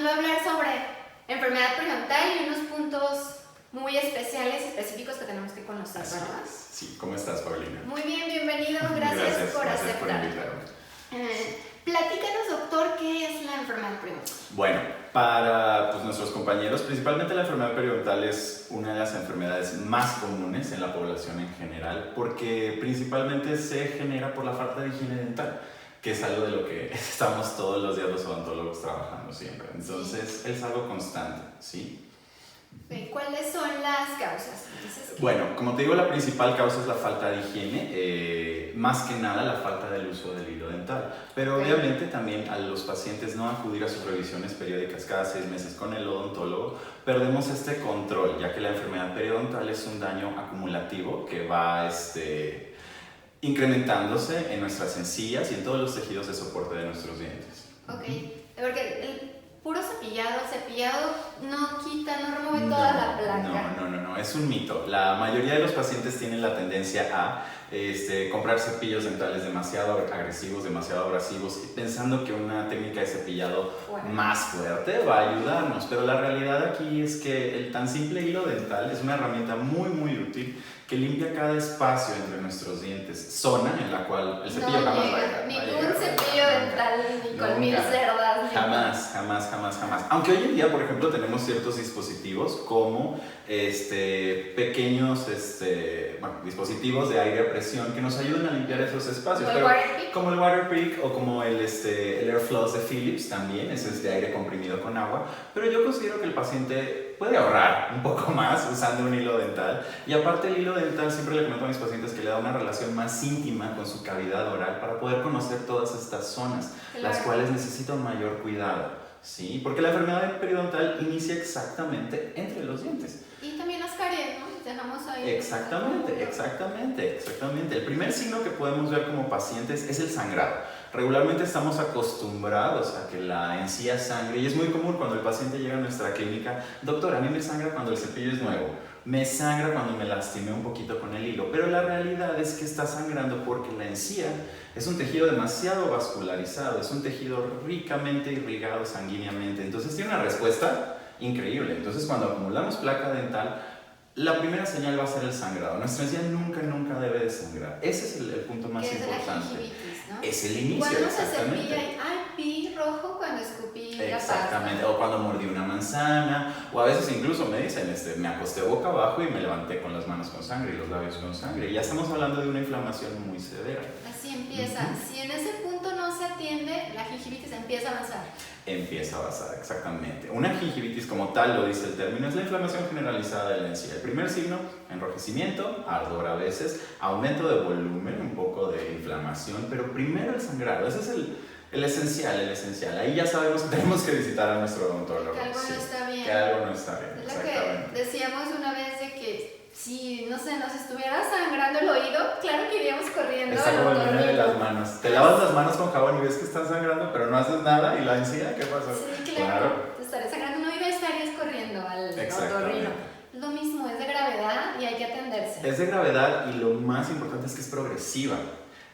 va a hablar sobre enfermedad periodontal y unos puntos muy especiales y específicos que tenemos que conocer, ¿verdad? Sí, ¿cómo estás, Paulina? Muy bien, bienvenido, gracias por Gracias por aceptar. invitarme. Platícanos, doctor, ¿qué es la enfermedad periodontal? Bueno, para nuestros compañeros, principalmente la enfermedad periodontal es una de las enfermedades más comunes en la población en general porque principalmente se genera por la falta de higiene dental, que es algo de lo que estamos todos los días los odontólogos trabajando siempre. Entonces, es algo constante, ¿sí? ¿Cuáles son las causas? Bueno, como te digo, la principal causa es la falta de higiene, más que nada la falta del uso del hilo dental. Pero obviamente también a los pacientes no acudir a sus revisiones periódicas cada 6 meses con el odontólogo, perdemos este control, ya que la enfermedad periodontal es un daño acumulativo que va incrementándose en nuestras encías y en todos los tejidos de soporte de nuestros dientes. Ok, porque el puro cepillado no quita, no remueve toda la placa. No, es un mito. La mayoría de los pacientes tienen la tendencia a comprar cepillos dentales demasiado agresivos, demasiado abrasivos, pensando que una técnica de cepillado más fuerte va a ayudarnos. Pero la realidad aquí es que el tan simple hilo dental es una herramienta muy, muy útil que limpia cada espacio entre nuestros dientes, zona en la cual el cepillo jamás va a llegar. Ningún cepillo dental ni con 1000 cerdas. Jamás. Aunque hoy en día, por ejemplo, tenemos ciertos dispositivos como pequeños dispositivos de aire a presión que nos ayudan a limpiar esos espacios. Como el Waterpik o como el Airfloss de Philips también, ese es de aire comprimido con agua. Pero yo considero que el paciente puede ahorrar un poco más usando un hilo dental. Y aparte el hilo dental, siempre le comento a mis pacientes que le da una relación más íntima con su cavidad oral para poder conocer todas estas zonas, las cuales necesitan mayor cuidado. Sí, porque la enfermedad periodontal inicia exactamente entre los dientes. Y también las caries, ¿no? Dejamos ahí. Exactamente. El primer signo que podemos ver como pacientes es el sangrado. Regularmente estamos acostumbrados a que la encía sangre y es muy común cuando el paciente llega a nuestra clínica: doctor, a mí me sangra cuando el cepillo es nuevo, me sangra cuando me lastimé un poquito con el hilo, pero la realidad es que está sangrando porque la encía es un tejido demasiado vascularizado, es un tejido ricamente irrigado sanguíneamente, entonces tiene una respuesta increíble. Entonces cuando acumulamos placa dental, la primera señal va a ser el sangrado. Nuestra encía nunca debe de sangrar. Ese es el punto más importante. Es la gingivitis, ¿no? Es el inicio, cuando se cepilla, pi rojo cuando escupí la pasta. Exactamente, o cuando mordí una manzana, o a veces incluso me dicen, me acosté boca abajo y me levanté con las manos con sangre y los labios con sangre. Y ya estamos hablando de una inflamación muy severa. Así empieza. Si en ese punto no se atiende, la gingivitis empieza a avanzar. Empieza a avanzar, exactamente. Una gingivitis, como tal lo dice el término, es la inflamación generalizada de la encía. El primer signo: enrojecimiento, ardor a veces, aumento de volumen, un poco de inflamación, pero primero el sangrado. Ese es el esencial. Ahí ya sabemos que tenemos que visitar a nuestro odontólogo. Que algo no está bien. Que algo no está bien, es lo que decíamos una vez de que si, no sé, nos estuviera sangrando el oído, claro que iríamos corriendo. Está como el meme de las manos. Te lavas las manos con jabón y ves que están sangrando, pero no haces nada. ¿Y la encía qué pasó? Sí, claro. Te estaría sangrando un oído y estarías corriendo al otorrino. Lo mismo, es de gravedad y hay que atenderse. Es de gravedad y lo más importante es que es progresiva.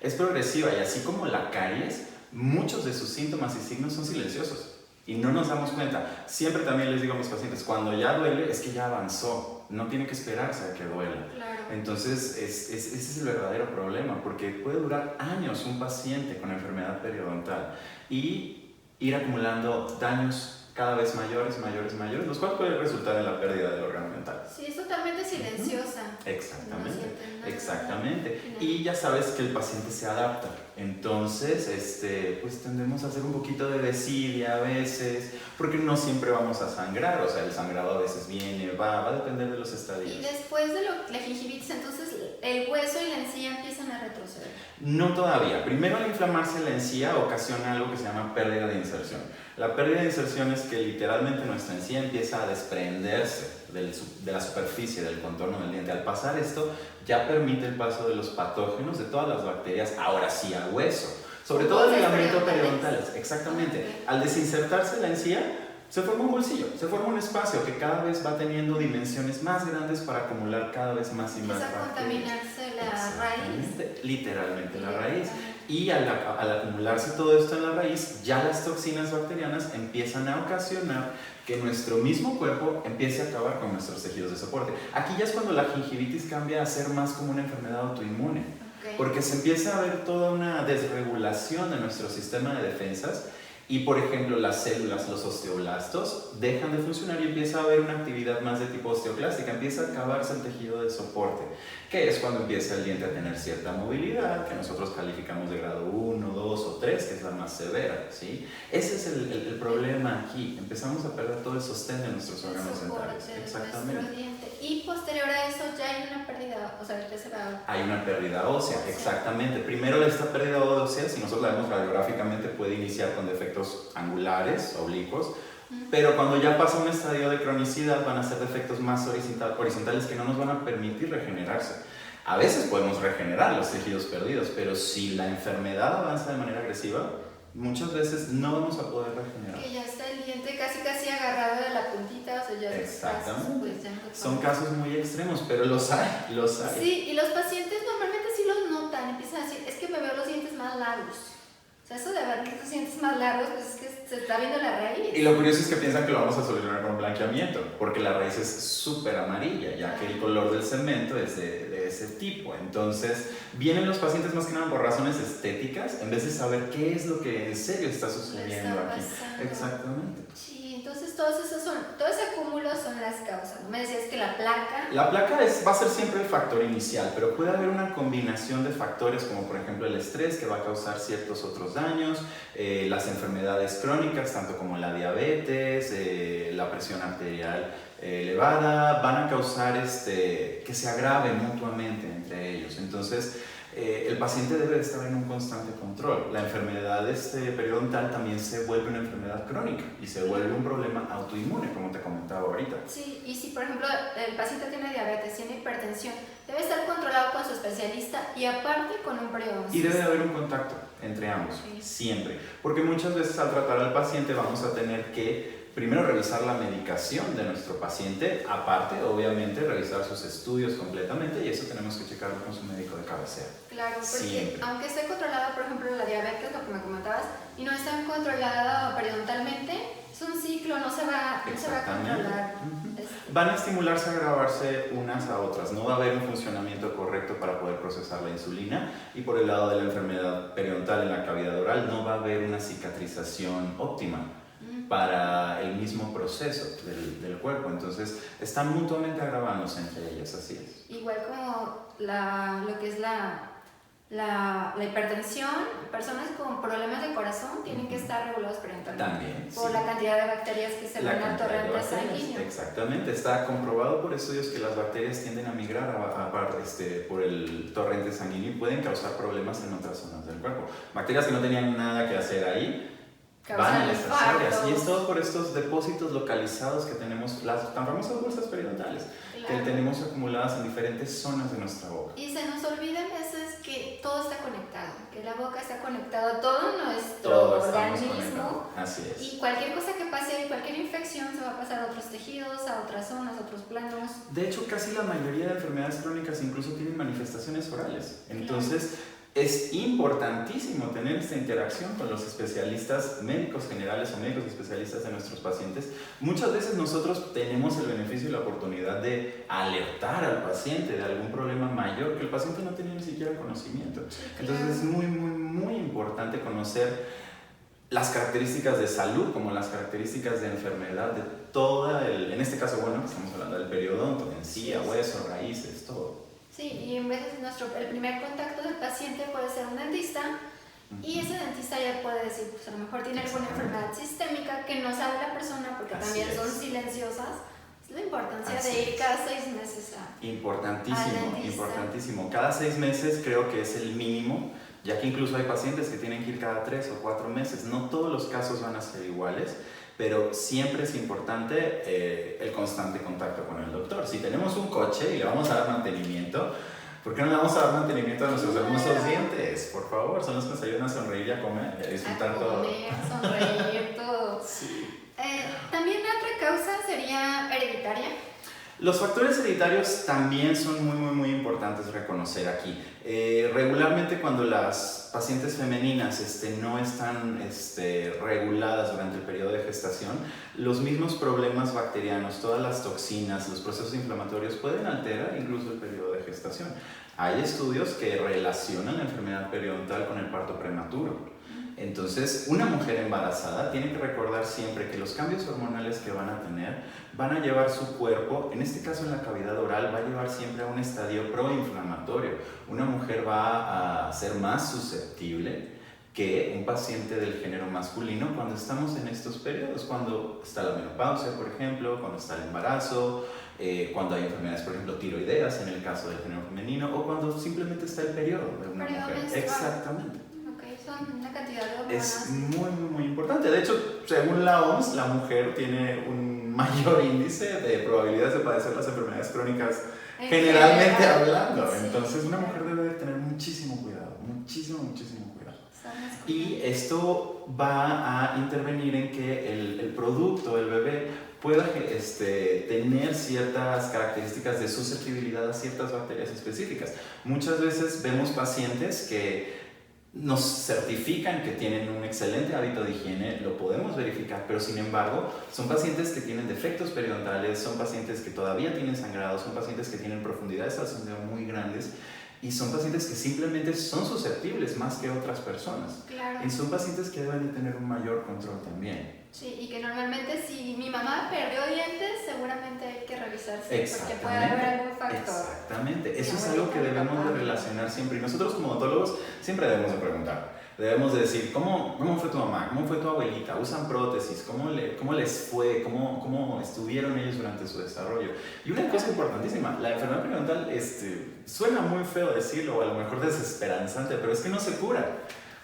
Es progresiva y así como la caries, muchos de sus síntomas y signos son silenciosos y no nos damos cuenta. Siempre también les digo a mis pacientes, cuando ya duele es que ya avanzó, no tiene que esperarse a que duela. Claro. Entonces ese es el verdadero problema, porque puede durar años un paciente con enfermedad periodontal y ir acumulando daños cada vez mayores, los cuales pueden resultar en la pérdida del órgano dental. Sí, es totalmente silenciosa. Exactamente. Y ya sabes que el paciente se adapta. Entonces, pues tendemos a hacer un poquito de desidia a veces, porque no siempre vamos a sangrar, o sea, el sangrado a veces viene, va a depender de los estadios. Y después de la gingivitis, entonces el hueso y la encía empiezan a retroceder. No todavía. Primero, al inflamarse la encía ocasiona algo que se llama pérdida de inserción. La pérdida de inserción es que literalmente nuestra encía empieza a desprenderse de la superficie del contorno del diente. Al pasar esto, ya permite el paso de los patógenos, de todas las bacterias, ahora sí al hueso. Sobre todo el ligamento periodontal. Exactamente. Al desinsertarse la encía, se forma un bolsillo, se forma un espacio que cada vez va teniendo dimensiones más grandes para acumular cada vez más y más bacterias. Empieza a contaminarse la raíz. Literalmente la raíz. Y al acumularse todo esto en la raíz, ya las toxinas bacterianas empiezan a ocasionar que nuestro mismo cuerpo empiece a acabar con nuestros tejidos de soporte. Aquí ya es cuando la gingivitis cambia a ser más como una enfermedad autoinmune, porque se empieza a ver toda una desregulación de nuestro sistema de defensas y, por ejemplo, las células, los osteoblastos, dejan de funcionar y empieza a haber una actividad más de tipo osteoclástica, empieza a acabarse el tejido de soporte, que es cuando empieza el diente a tener cierta movilidad, que nosotros calificamos de grado 1, 2 o 3, que es la más severa, ¿sí? Ese es el problema aquí, empezamos a perder todo el sostén de nuestros órganos dentales. Exactamente. Y posterior a eso ya hay una pérdida, o sea, hay una pérdida ósea, exactamente. Primero esta pérdida ósea, si nosotros la vemos radiográficamente, puede iniciar con defectos angulares, oblicuos, pero cuando ya pasa un estadio de cronicidad van a ser defectos más horizontales que no nos van a permitir regenerarse. A veces podemos regenerar los tejidos perdidos, pero si la enfermedad avanza de manera agresiva, muchas veces no vamos a poder regenerar. Que ya está el diente casi agarrado de la puntita, o sea, ya exactamente. Pues, ya no son casos muy extremos, pero los hay. Sí, y los pacientes normalmente sí los notan, empiezan a decir, es que me veo los dientes más largos. O sea, eso de ver los dientes más largos, pues es que se está viendo la raíz. Y lo curioso es que piensan que lo vamos a solucionar con blanqueamiento, porque la raíz es súper amarilla, ya que el color del cemento es de ese tipo. Entonces, vienen los pacientes más que nada por razones estéticas, en vez de saber qué es lo que en serio está sucediendo aquí. Exactamente. Sí, entonces todo ese acúmulo son las causas. Me decías que la placa... La placa va a ser siempre el factor inicial, pero puede haber una combinación de factores, como por ejemplo el estrés, que va a causar ciertos otros daños, las enfermedades crónicas, tanto como la diabetes, la presión arterial elevada, van a causar que se agrave mutuamente entre ellos. Entonces, el paciente debe estar en un constante control. La enfermedad periodontal también se vuelve una enfermedad crónica y se vuelve un problema autoinmune, como te comentaba ahorita. Sí, y si por ejemplo el paciente tiene diabetes, tiene hipertensión, debe estar controlado con su especialista y aparte con un periodoncista. Y debe haber un contacto entre ambos, siempre. Porque muchas veces al tratar al paciente vamos a tener que primero revisar la medicación de nuestro paciente, aparte obviamente revisar sus estudios completamente, y eso tenemos que checarlo con su médico de cabecera. Claro, porque siempre. Aunque esté controlada, por ejemplo, la diabetes, lo que me comentabas, y no está controlada periodontalmente, es un ciclo, no se va a controlar. Van a estimularse a agravarse unas a otras, no va a haber un funcionamiento correcto para poder procesar la insulina, y por el lado de la enfermedad periodontal en la cavidad oral no va a haber una cicatrización óptima para el mismo proceso del cuerpo. Entonces están mutuamente agravándose entre ellas, así es. Igual como lo que es la hipertensión, personas con problemas de corazón tienen que estar regulados periodontalmente. También, por la cantidad de bacterias que se van al torrente sanguíneo. Exactamente, está comprobado por estudios que las bacterias tienden a migrar por el torrente sanguíneo y pueden causar problemas en otras zonas del cuerpo. Bacterias que no tenían nada que hacer ahí van a estas áreas, y es todo por estos depósitos localizados que tenemos, las tan famosas bolsas periodontales, que tenemos acumuladas en diferentes zonas de nuestra boca. Y se nos olvida a veces que todo está conectado, que la boca está conectada a todo nuestro organismo. Así es. Y cualquier cosa que pase ahí, cualquier infección se va a pasar a otros tejidos, a otras zonas, a otros planos. De hecho, casi la mayoría de enfermedades crónicas incluso tienen manifestaciones orales. Entonces, es importantísimo tener esta interacción con los especialistas médicos generales o médicos especialistas de nuestros pacientes. Muchas veces nosotros tenemos el beneficio y la oportunidad de alertar al paciente de algún problema mayor que el paciente no tenía ni siquiera conocimiento. Entonces es muy, muy, muy importante conocer las características de salud como las características de enfermedad de en este caso, bueno, estamos hablando del periodonto, encía, hueso, raíces, todo. Sí, y en vez de el primer contacto del paciente puede ser un dentista, y ese dentista ya puede decir, pues a lo mejor tiene alguna enfermedad sistémica que no sabe la persona porque también son silenciosas. Es la importancia de ir cada 6 meses Importantísimo. Cada 6 meses creo que es el mínimo, ya que incluso hay pacientes que tienen que ir cada 3 o 4 meses. No todos los casos van a ser iguales, pero siempre es importante el constante contacto con el doctor. Si tenemos un coche y le vamos a dar mantenimiento, ¿por qué no le vamos a dar mantenimiento a nuestros hermosos dientes? Por favor, son los que nos ayudan a sonreír y a comer, y a disfrutar todo. Sonreír, todo. Sí. También otra causa sería hereditaria. Los factores hereditarios también son muy importantes reconocer aquí. Regularmente cuando las pacientes femeninas no están reguladas durante el periodo de gestación, los mismos problemas bacterianos, todas las toxinas, los procesos inflamatorios pueden alterar incluso el periodo de gestación. Hay estudios que relacionan la enfermedad periodontal con el parto prematuro. Entonces, una mujer embarazada tiene que recordar siempre que los cambios hormonales que van a tener van a llevar su cuerpo, en este caso en la cavidad oral, va a llevar siempre a un estadio proinflamatorio. Una mujer va a ser más susceptible que un paciente del género masculino cuando estamos en estos periodos, cuando está la menopausia, por ejemplo, cuando está el embarazo, cuando hay enfermedades, por ejemplo, tiroideas en el caso del género femenino, o cuando simplemente está el periodo de una mujer. Menstrual. Exactamente. Son una cantidad de hormonas. Es muy importante. De hecho, según la OMS, la mujer tiene un mayor índice de probabilidades de padecer las enfermedades crónicas, generalmente hablando. Sí. Entonces, una mujer debe de tener muchísimo cuidado, muchísimo cuidado. Y esto va a intervenir en que el producto, el bebé, pueda tener ciertas características de susceptibilidad a ciertas bacterias específicas. Muchas veces vemos pacientes que nos certifican que tienen un excelente hábito de higiene, lo podemos verificar, pero sin embargo son pacientes que tienen defectos periodontales, son pacientes que todavía tienen sangrado, son pacientes que tienen profundidades al sondeo muy grandes y son pacientes que simplemente son susceptibles más que otras personas. Claro. Y son pacientes que deben de tener un mayor control también. Sí, y que normalmente si mi mamá perdió dientes, seguramente hay que revisarse porque puede haber algún factor. Exactamente, eso es algo que debemos de relacionar siempre. Y nosotros como odontólogos siempre debemos de preguntar. Debemos de decir, ¿cómo fue tu mamá? ¿Cómo fue tu abuelita? ¿Usan prótesis? ¿Cómo les fue? ¿Cómo estuvieron ellos durante su desarrollo? Y una cosa importantísima, la enfermedad periodontal suena muy feo decirlo o a lo mejor desesperanzante, pero es que no se cura.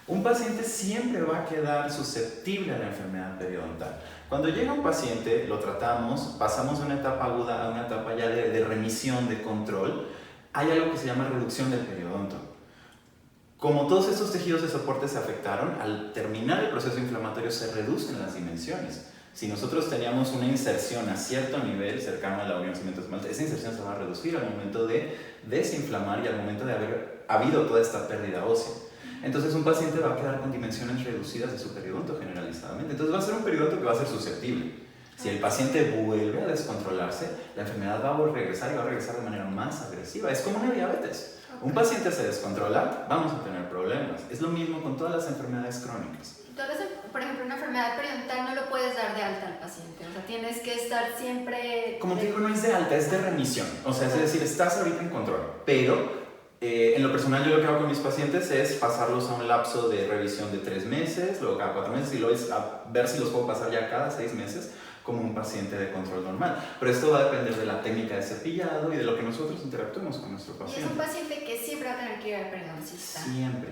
Un paciente siempre va a quedar susceptible a la enfermedad periodontal. Cuando llega un paciente, lo tratamos, pasamos de una etapa aguda a una etapa ya de remisión, de control, hay algo que se llama reducción del periodonto. Como todos estos tejidos de soporte se afectaron, al terminar el proceso inflamatorio se reducen las dimensiones. Si nosotros teníamos una inserción a cierto nivel cercano a la unión cemento-esmalte, esa inserción se va a reducir al momento de desinflamar y al momento de haber habido toda esta pérdida ósea. Entonces un paciente va a quedar con dimensiones reducidas de su periodonto generalizadamente. Entonces va a ser un periodonto que va a ser susceptible. Si el paciente vuelve a descontrolarse, la enfermedad va a regresar y va a regresar de manera más agresiva. Es como una diabetes. Un paciente se descontrola, vamos a tener problemas. Es lo mismo con todas las enfermedades crónicas. Entonces, por ejemplo, una enfermedad periodontal no lo puedes dar de alta al paciente. O sea, tienes que estar siempre... Como te digo, no es de alta, es de remisión. O sea, es decir, estás ahorita en control, pero... en lo personal yo lo que hago con mis pacientes es pasarlos a un lapso de revisión de 3 meses, luego cada 4 meses y luego ver si los puedo pasar ya cada 6 meses como un paciente de control normal. Pero esto va a depender de la técnica de cepillado y de lo que nosotros interactuemos con nuestro paciente. Y es un paciente que siempre va a tener que ir al periodoncista.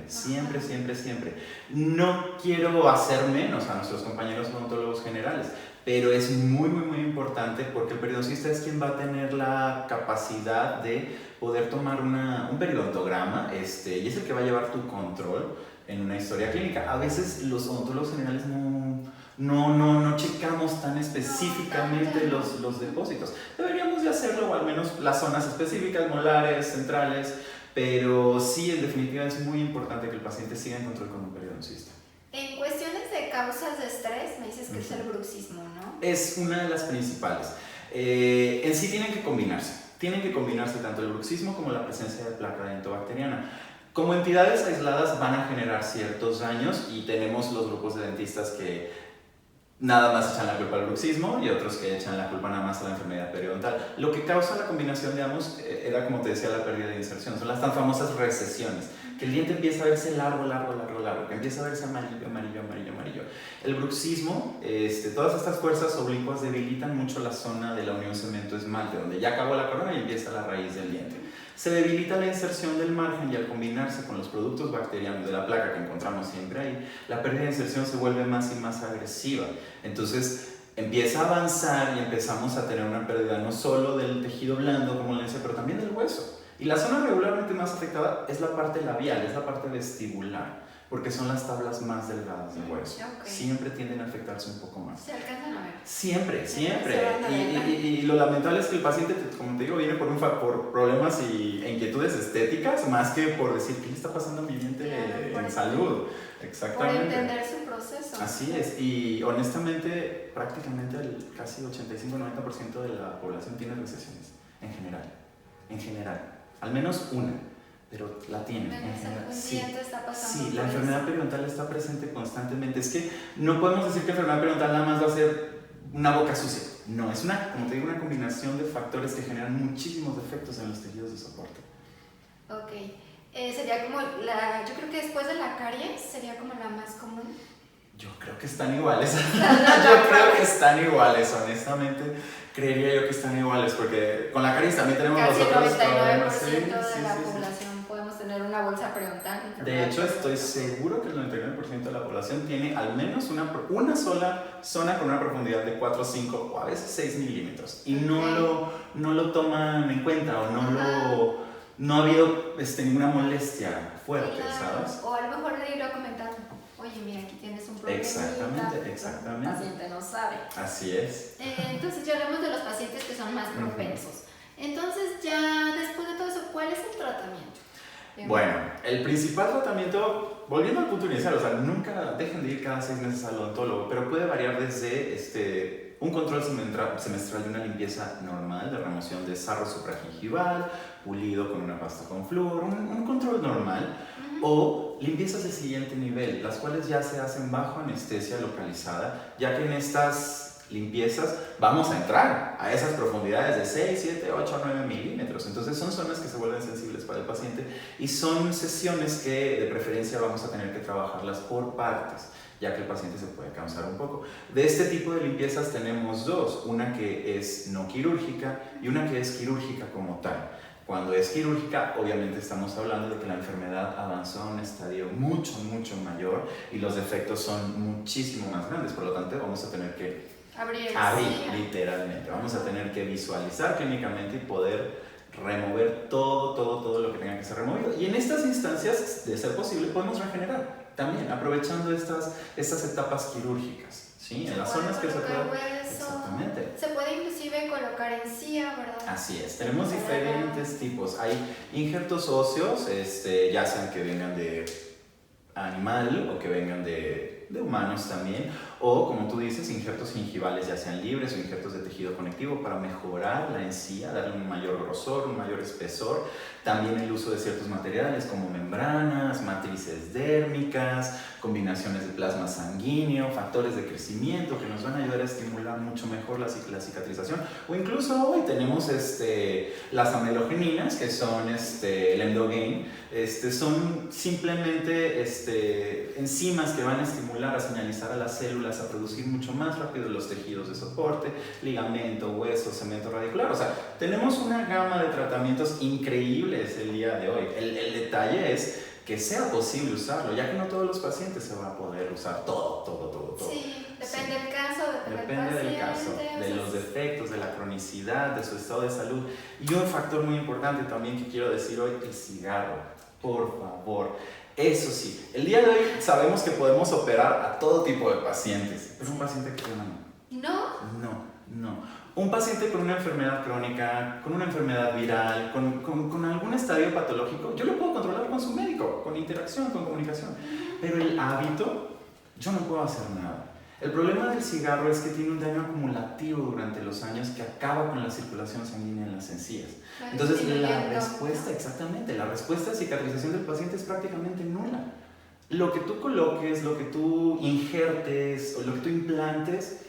Siempre. No quiero hacer menos a nuestros compañeros odontólogos generales, pero es muy importante porque el periodoncista es quien va a tener la capacidad de poder tomar un periodontograma y es el que va a llevar tu control en una historia clínica. A veces los odontólogos generales no checamos tan específicamente los depósitos. Deberíamos de hacerlo, o al menos las zonas específicas, molares, centrales, pero sí, en definitiva es muy importante que el paciente siga en control con un periodoncista. En cuestiones de causas de estrés, me dices que es el bruxismo, ¿no? Es una de las principales. En sí tienen que combinarse tanto el bruxismo como la presencia de placa dentobacteriana. Como entidades aisladas van a generar ciertos daños y tenemos los grupos de dentistas que nada más echan la culpa al bruxismo y otros que echan la culpa nada más a la enfermedad periodontal. Lo que causa la combinación de ambos era, como te decía, la pérdida de inserción. Son las tan famosas recesiones, que el diente empieza a verse largo, que empieza a verse amarillo. El bruxismo, todas estas fuerzas oblicuas debilitan mucho la zona de la unión cemento-esmalte, donde ya acabó la corona y empieza la raíz del diente. Se debilita la inserción del margen y al combinarse con los productos bacterianos de la placa que encontramos siempre ahí, la pérdida de inserción se vuelve más y más agresiva. Entonces empieza a avanzar y empezamos a tener una pérdida no solo del tejido blando, como le decía, pero también del hueso. Y la zona regularmente más afectada es la parte labial, es la parte vestibular. porque son las tablas más delgadas del hueso. Ok. Siempre tienden a afectarse un poco más. Se alcanzan a ver. Siempre, siempre. Se van a ver. Y lo lamentable es que el paciente, como te digo, viene por problemas e inquietudes estéticas, más que por decir, ¿qué le está pasando a mi diente en salud? Exactamente. Por entender su proceso. Así es, y honestamente, prácticamente el casi 85-90% de la población tiene recesiones, en general, al menos una, pero la tiene. Sí, está pasando. Sí, la enfermedad periodontal está presente constantemente. Es que no podemos decir que enfermedad periodontal nada más va a ser una boca sucia. No, es como te digo, una combinación de factores que generan muchísimos defectos en los tejidos de soporte. Ok. Sería como yo creo que después de la caries sería como la más común. Yo creo que están iguales. Yo creo que están iguales, honestamente. Creería yo que están iguales, porque con la caries también tenemos casi los otros problemas. Casi el 99% de la población podemos tener una bolsa periodontal. De hecho, estoy seguro que el 99% de la población tiene al menos una sola zona con una profundidad de 4, 5 o a veces 6 milímetros. Y no lo toman en cuenta o no ha habido ninguna molestia fuerte, ¿sabes? O a lo mejor le iré comentando, oye, mira, aquí tienes un problema. Exactamente. El paciente no sabe. Así es. Entonces ya hablamos de los pacientes que son más propensos. Entonces ya después de todo eso, ¿cuál es el tratamiento? Bueno, el principal tratamiento, volviendo al punto inicial, o sea, nunca dejen de ir cada 6 meses al odontólogo, pero puede variar desde un control semestral de una limpieza normal de remoción de sarro supragingival, pulido con una pasta con flúor, un control normal, o limpiezas de siguiente nivel, las cuales ya se hacen bajo anestesia localizada, ya que en estas limpiezas vamos a entrar a esas profundidades de 6, 7, 8, 9 milímetros. Entonces son zonas que se vuelven sensibles para el paciente y son sesiones que de preferencia vamos a tener que trabajarlas por partes, ya que el paciente se puede cansar un poco. De este tipo de limpiezas tenemos dos, una que es no quirúrgica y una que es quirúrgica como tal. Cuando es quirúrgica, obviamente estamos hablando de que la enfermedad avanzó a un estadio mucho mayor y los defectos son muchísimo más grandes, por lo tanto vamos a tener que abrir, literalmente. Vamos a tener que visualizar clínicamente y poder remover todo lo que tenga que ser removido. Y en estas instancias, de ser posible, podemos regenerar también, aprovechando estas etapas quirúrgicas, ¿sí? En las zonas que se pueden. Exactamente. Se puede inclusive colocar encía, ¿verdad? Así es, tenemos diferentes tipos. Hay injertos óseos, ya sean que vengan de animal o que vengan de humanos también, o como tú dices, injertos gingivales, ya sean libres o injertos de tejido conectivo para mejorar la encía, darle un mayor grosor, un mayor espesor. También el uso de ciertos materiales como membranas, matrices dérmicas, combinaciones de plasma sanguíneo, factores de crecimiento que nos van a ayudar a estimular mucho mejor la cicatrización. O incluso hoy tenemos las amelogeninas, que son el Emdogain, son simplemente enzimas que van a estimular, a señalizar a las células a producir mucho más rápido los tejidos de soporte, ligamento, hueso, cemento radicular. O sea, tenemos una gama de tratamientos increíbles el día de hoy. El detalle es que sea posible usarlo, ya que no todos los pacientes se va a poder usar todo. Sí, depende del caso, depende del caso, de los defectos, de la cronicidad, de su estado de salud. Y un factor muy importante también que quiero decir hoy, el cigarro, por favor. Eso sí, el día de hoy sabemos que podemos operar a todo tipo de pacientes, pero un paciente que fuma no. Un paciente con una enfermedad crónica, con una enfermedad viral, con algún estadio patológico, yo lo puedo controlar con su médico, con interacción, con comunicación. Pero el hábito, yo no puedo hacer nada. El problema del cigarro es que tiene un daño acumulativo durante los años que acaba con la circulación sanguínea en las encías. Entonces la respuesta de cicatrización del paciente es prácticamente nula. Lo que tú coloques, lo que tú injertes o lo que tú implantes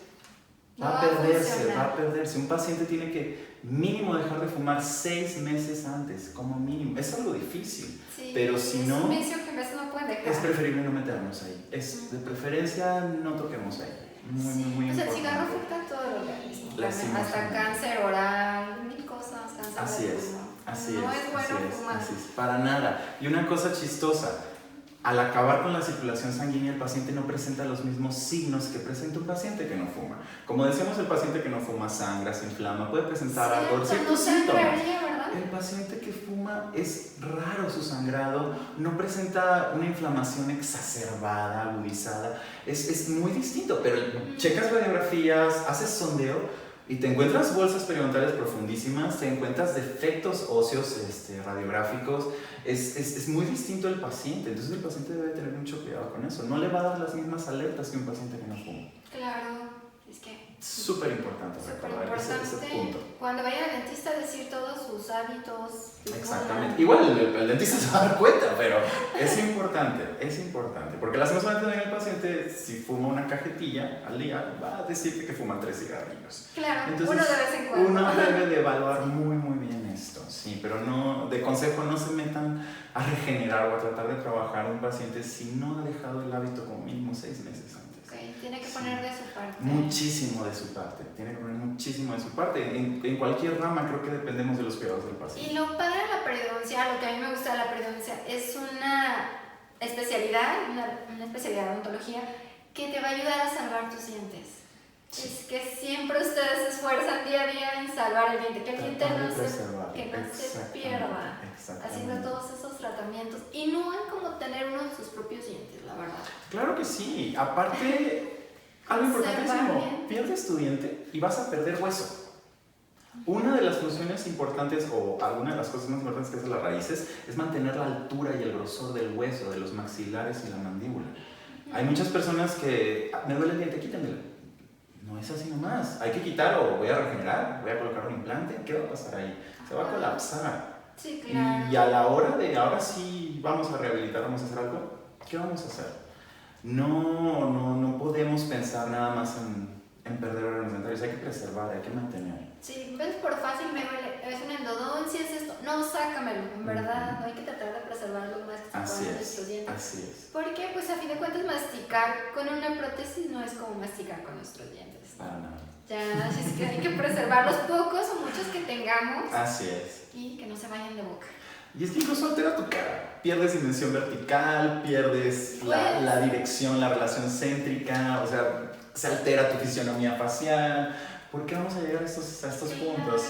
va a perderse. Un paciente tiene que mínimo dejar de fumar 6 meses antes, como mínimo. Es algo difícil, pero si no, es un vicio que a veces no puede dejar. Es preferible no meternos ahí. De preferencia no toquemos ahí. Muy importante. El cigarro afecta a todo el organismo, hasta cáncer oral, mil cosas, cáncer de pulmón. No es bueno fumar. Así es, para nada. Y una cosa chistosa, al acabar con la circulación sanguínea, el paciente no presenta los mismos signos que presenta un paciente que no fuma. Como decíamos, el paciente que no fuma sangra, se inflama, puede presentar algo, ciertos síntomas. el paciente que fuma es raro su sangrado, no presenta una inflamación exacerbada, agudizada, es muy distinto, pero checas radiografías, haces sondeo y te encuentras bolsas periodontales profundísimas, te encuentras defectos óseos radiográficos, es muy distinto el paciente, entonces el paciente debe tener mucho cuidado con eso, no le va a dar las mismas alertas que un paciente que no fuma. Claro, es que... Súper importante recordar ese punto. Cuando vaya al dentista, decir todos sus hábitos. Exactamente. Igual el dentista se va a dar cuenta, pero es importante. Porque lastimosamente también el paciente, si fuma una cajetilla al día, va a decirte que fuma 3 cigarrillos. Claro, entonces, uno de vez en cuando. Uno debe de evaluar muy bien esto, sí, pero no, de consejo no se metan a regenerar o a tratar de trabajar un paciente si no ha dejado el hábito como mínimo 6 meses antes. Tiene que poner de su parte. Muchísimo de su parte, En cualquier rama creo que dependemos de los cuidados del paciente. Y lo padre de la periodoncia, lo que a mí me gusta de la periodoncia, es una especialidad de odontología que te va a ayudar a salvar tus dientes. Sí. Es que siempre ustedes se esfuerzan día a día en salvar el diente, que el diente no se pierda, haciendo todos esos tratamientos y no hay como tener uno de sus propios dientes, la verdad. Claro que sí, aparte, algo importantísimo, pierdes tu diente y vas a perder hueso. Una de las funciones importantes o alguna de las cosas más importantes que hacen las raíces es mantener la altura y el grosor del hueso, de los maxilares y la mandíbula. Hay muchas personas que, me duele el diente, quítamelo. No es así nomás, hay que quitarlo, voy a regenerar, voy a colocar un implante, ¿qué va a pasar ahí? Se va a colapsar. Sí, claro. Y a la hora de, ahora sí vamos a rehabilitar, vamos a hacer algo, ¿qué vamos a hacer? No podemos pensar nada más en perder órganos dentarios, hay que preservar, hay que mantener. Sí, ves, por fácil me duele, es una endodoncia, es esto, no, sácamelo, en verdad, no hay que tratar de preservar lo más que se pueda nuestros dientes. Así es. Porque, pues, a fin de cuentas, masticar con una prótesis no es como masticar con nuestros dientes. Para nada. Ya, así es que hay que preservar los pocos o muchos que tengamos. Así es. Y que no se vayan de boca. Y es que incluso altera tu cara, pierdes dimensión vertical, pierdes la dirección, la relación céntrica, o sea, se altera tu fisionomía facial. ¿Por qué vamos a llegar a estos puntos?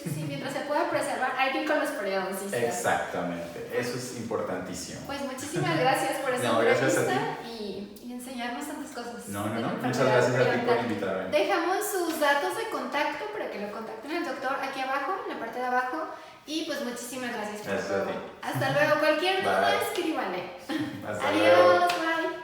Sí, mientras se pueda preservar, hay que ir con los periodoncistas. Exactamente, eso es importantísimo. Pues muchísimas gracias por esta entrevista y enseñarnos tantas cosas. No, muchas gracias a ti por invitarme. Dejamos sus datos de contacto para que lo contacten al doctor aquí abajo, en la parte de abajo. Y pues muchísimas gracias por todo. Hasta luego. Cualquier duda, escríbanle. Hasta Adiós, luego. bye.